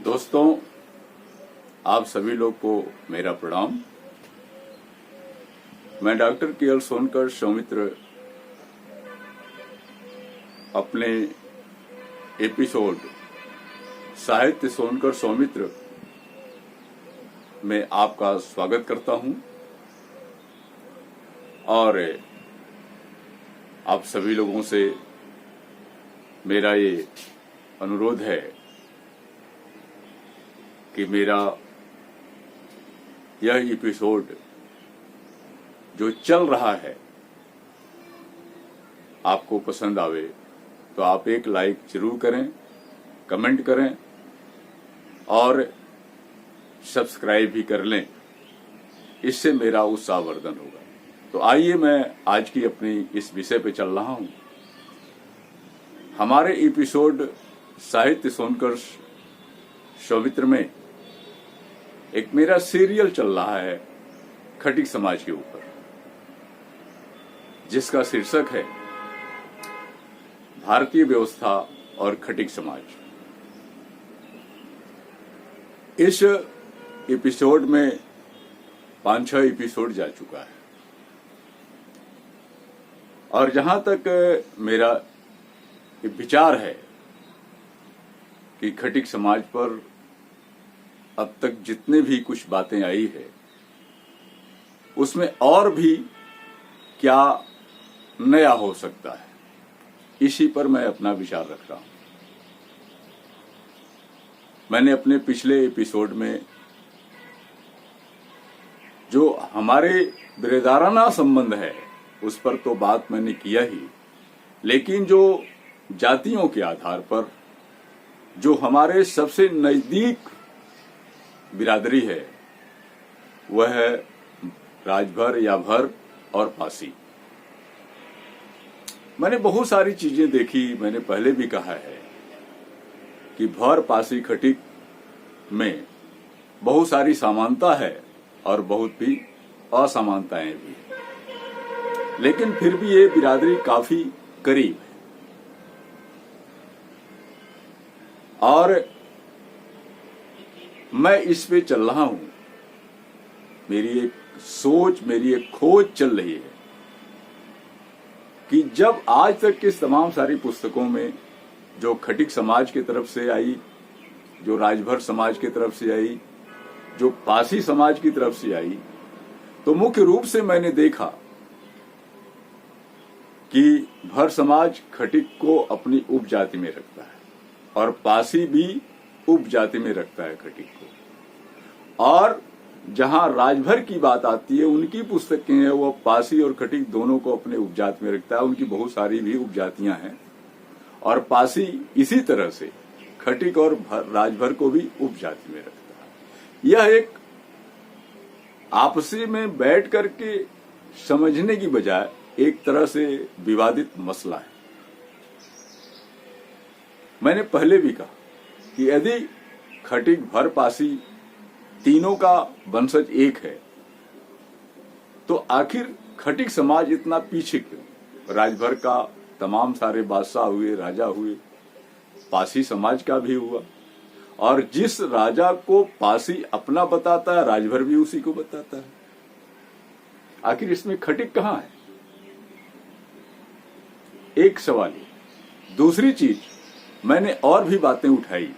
दोस्तों, आप सभी लोग को मेरा प्रणाम। मैं डॉक्टर के.एल. सोनकर सौमित्र अपने एपिसोड साहित्य सोनकर सौमित्र में आपका स्वागत करता हूं और आप सभी लोगों से मेरा ये अनुरोध है कि मेरा यह एपिसोड जो चल रहा है आपको पसंद आवे तो आप एक लाइक जरूर करें, कमेंट करें और सब्सक्राइब भी कर लें। इससे मेरा उत्साहवर्धन होगा। तो आइए मैं आज की अपनी इस विषय पे चल रहा हूं। हमारे एपिसोड साहित्य सोनकर सौमित्र में एक मेरा सीरियल चल रहा है खटिक समाज के ऊपर, जिसका शीर्षक है भारतीय व्यवस्था और खटिक समाज। इस एपिसोड में 5-6 एपिसोड जा चुका है और जहां तक मेरा विचार है कि खटिक समाज पर अब तक जितने भी कुछ बातें आई है उसमें और भी क्या नया हो सकता है, इसी पर मैं अपना विचार रख रहा हूं। मैंने अपने पिछले एपिसोड में जो हमारे बिरादराना संबंध है उस पर तो बात मैंने किया ही, लेकिन जो जातियों के आधार पर जो हमारे सबसे नजदीक बिरादरी है वह है राजभर या भर और पासी। मैंने बहुत सारी चीजें देखी। मैंने पहले भी कहा है कि भर पासी खटिक में बहुत सारी समानता है और बहुत भी असमानताएं भी है, लेकिन फिर भी ये बिरादरी काफी करीब है। और मैं इस पे चल रहा हूं। मेरी एक सोच, मेरी एक खोज चल रही है कि जब आज तक की तमाम सारी पुस्तकों में जो खटिक समाज की तरफ से आई, जो राजभर समाज की तरफ से आई, जो पासी समाज की तरफ से आई, तो मुख्य रूप से मैंने देखा कि भर समाज खटिक को अपनी उपजाति में रखता है और पासी भी उपजाति में रखता है खटिक को। और जहां राजभर की बात आती है, उनकी पुस्तकें हैं, वो पासी और खटिक दोनों को अपने उपजाति में रखता है। उनकी बहुत सारी भी उपजातियां हैं और पासी इसी तरह से खटिक और राजभर को भी उपजाति में रखता है। यह एक आपसी में बैठ करके समझने की बजाय एक तरह से विवादित मसला है। मैंने पहले भी कहा कि यदि खटिक भर पासी तीनों का वंशज एक है तो आखिर खटिक समाज इतना पीछे क्यों? राजभर का तमाम सारे बादशाह हुए, राजा हुए, पासी समाज का भी हुआ और जिस राजा को पासी अपना बताता है राजभर भी उसी को बताता है। आखिर इसमें खटिक कहां है? एक सवाल है। दूसरी चीज, मैंने और भी बातें उठाई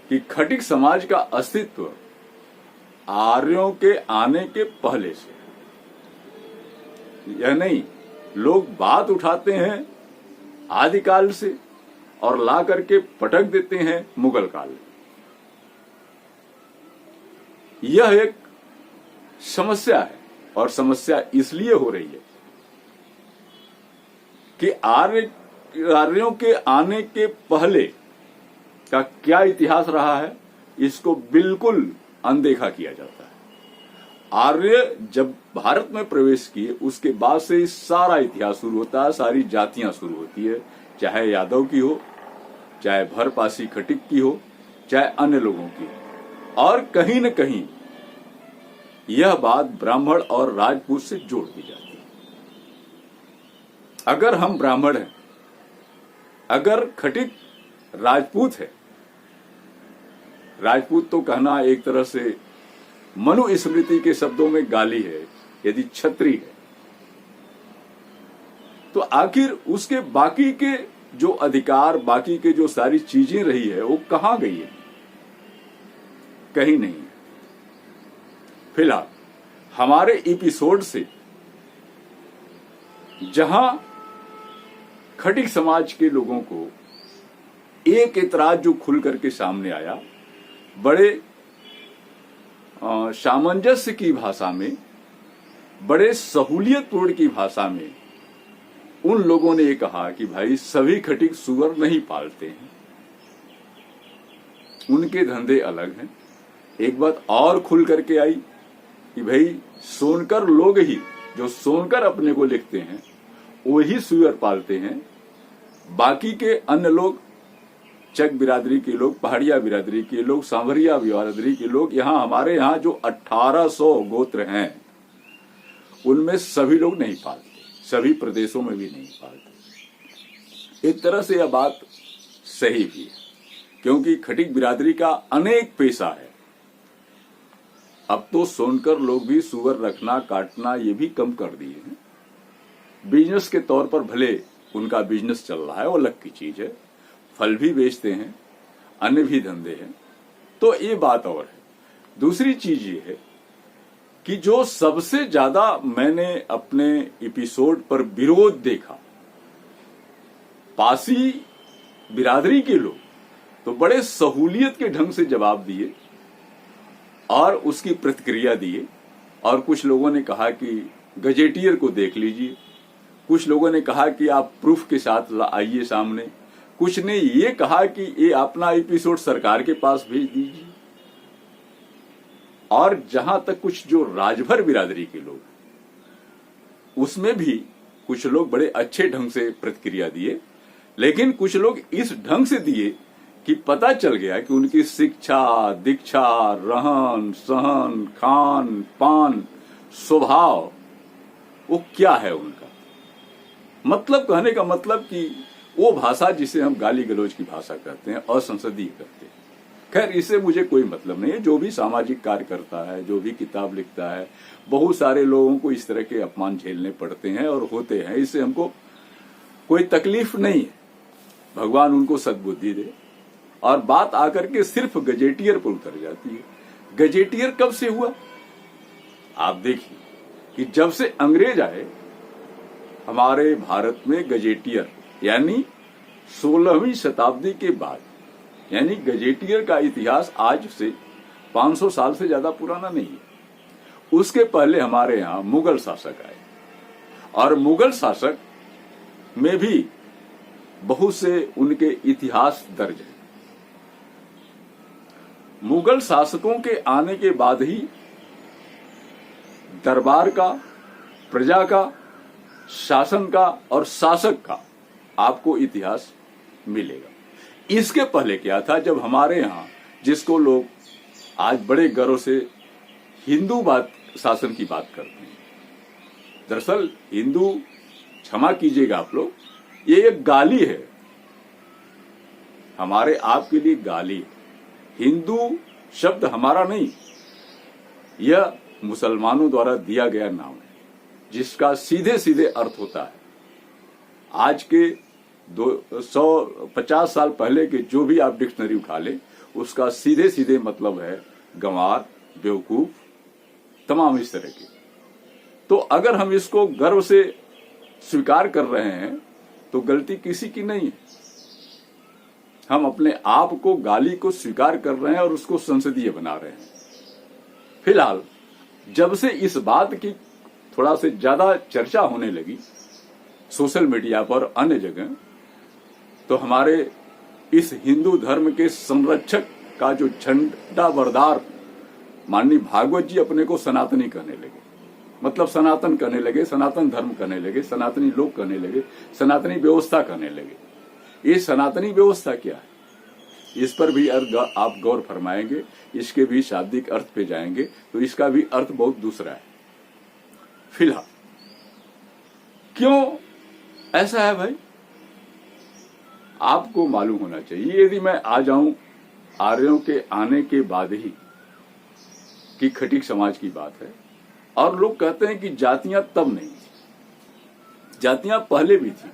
कि खटिक समाज का अस्तित्व आर्यों के आने के पहले से, यह नहीं, लोग बात उठाते हैं आदिकाल से और ला करके पटक देते हैं मुगल काल में। यह एक समस्या है और समस्या इसलिए हो रही है कि आर्यों के आने के पहले का क्या इतिहास रहा है, इसको बिल्कुल अनदेखा किया जाता है। आर्य जब भारत में प्रवेश किए उसके बाद से सारा इतिहास शुरू होता है, सारी जातियां शुरू होती है, चाहे यादव की हो, चाहे भर पासी खटिक की हो, चाहे अन्य लोगों की हो। और कहीं न कहीं यह बात ब्राह्मण और राजपूत से जोड़ दी जाती है। अगर हम ब्राह्मण हैं, अगर खटिक राजपूत है राजपूत तो कहना एक तरह से मनुस्मृति के शब्दों में गाली है। यदि क्षत्रिय है तो आखिर उसके बाकी के जो अधिकार, बाकी के जो सारी चीजें रही है वो कहां गई है? कहीं नहीं है। फिलहाल हमारे एपिसोड से जहां खटिक समाज के लोगों को एक एतराज जो खुल करके सामने आया, बड़े सामंजस्य की भाषा में, बड़े सहूलियतपूर्ण की भाषा में उन लोगों ने ये कहा कि भाई सभी खटिक सुअर नहीं पालते हैं, उनके धंधे अलग हैं। एक बात और खुल करके आई कि भाई सोनकर लोग ही, जो सोनकर अपने को लिखते हैं, वही सुअर पालते हैं। बाकी के अन्य लोग, चक बिरादरी के लोग, पहाड़िया बिरादरी के लोग, सांवरिया बिरादरी के लोग, यहाँ हमारे यहाँ जो 1800 गोत्र हैं उनमें सभी लोग नहीं पालते, सभी प्रदेशों में भी नहीं पालते। एक तरह से यह बात सही भी है, क्योंकि खटिक बिरादरी का अनेक पेशा है। अब तो सोनकर लोग भी सुअर रखना, काटना ये भी कम कर दिए हैं। बिजनेस के तौर पर भले उनका बिजनेस चल रहा है, वो अलग की चीज है। फल भी बेचते हैं, अन्य भी धंधे हैं, तो ये बात और है। दूसरी चीज ये है कि जो सबसे ज्यादा मैंने अपने एपिसोड पर विरोध देखा, पासी बिरादरी के लोग तो बड़े सहूलियत के ढंग से जवाब दिए और उसकी प्रतिक्रिया दिए। और कुछ लोगों ने कहा कि गजेटियर को देख लीजिए, कुछ लोगों ने कहा कि आप प्रूफ के साथ आइए सामने, कुछ ने ये कहा कि ये अपना एपिसोड सरकार के पास भेज दीजिए। और जहां तक कुछ जो राजभर बिरादरी के लोग, उसमें भी कुछ लोग बड़े अच्छे ढंग से प्रतिक्रिया दिए, लेकिन कुछ लोग इस ढंग से दिए कि पता चल गया कि उनकी शिक्षा, दीक्षा, रहन सहन, खान पान, स्वभाव वो क्या है उनका। मतलब कहने का मतलब कि वो भाषा जिसे हम गाली गलौज की भाषा कहते हैं, असंसदीय कहते हैं। खैर, इससे मुझे कोई मतलब नहीं है। जो भी सामाजिक कार्य करता है, जो भी किताब लिखता है, बहुत सारे लोगों को इस तरह के अपमान झेलने पड़ते हैं और होते हैं, इससे हमको कोई तकलीफ नहीं है। भगवान उनको सद्बुद्धि दे। और बात आकर के सिर्फ गजेटियर पर उतर जाती है। गजेटियर कब से हुआ? आप देखिए कि जब से अंग्रेज आए हमारे भारत में, गजेटियर यानी 16वीं शताब्दी के बाद, यानी गजेटियर का इतिहास आज से 500 साल से ज्यादा पुराना नहीं है। उसके पहले हमारे यहाँ मुगल शासक आए और मुगल शासक में भी बहुत से उनके इतिहास दर्ज है। मुगल शासकों के आने के बाद ही दरबार का, प्रजा का, शासन का और शासक का आपको इतिहास मिलेगा। इसके पहले क्या था? जब हमारे यहाँ, जिसको लोग आज बड़े गर्व से हिंदू शासन की बात करते हैं, दरअसल हिंदू, क्षमा कीजिएगा आप लोग, ये एक गाली है, हमारे आपके लिए गाली है। हिंदू शब्द हमारा नहीं, यह मुसलमानों द्वारा दिया गया नाम है, जिसका सीधे सीधे अर्थ होता है। आज के 250 साल पहले के जो भी आप डिक्शनरी उठा ले, उसका सीधे सीधे मतलब है गंवार, बेवकूफ, तमाम इस तरह के। तो अगर हम इसको गर्व से स्वीकार कर रहे हैं तो गलती किसी की नहीं है। हम अपने आप को, गाली को स्वीकार कर रहे हैं और उसको संसदीय बना रहे हैं। फिलहाल जब से इस बात की थोड़ा से ज्यादा चर्चा होने लगी सोशल मीडिया पर, अन्य जगह, तो हमारे इस हिंदू धर्म के संरक्षक का जो झंडा बरदार माननीय भागवत जी अपने को सनातनी कहने लगे, मतलब सनातन कहने लगे, सनातन धर्म कहने लगे, सनातनी लोग कहने लगे, सनातनी व्यवस्था कहने लगे। ये सनातनी व्यवस्था क्या है, इस पर भी आप गौर फरमाएंगे, इसके भी शाब्दिक अर्थ पे जाएंगे तो इसका भी अर्थ बहुत दूसरा है। फिलहाल क्यों ऐसा है भाई, आपको मालूम होना चाहिए। यदि मैं आ जाऊं आर्यों के आने के बाद ही की खटीक समाज की बात है। और लोग कहते हैं कि जातियां तब नहीं थी, जातियां पहले भी थी।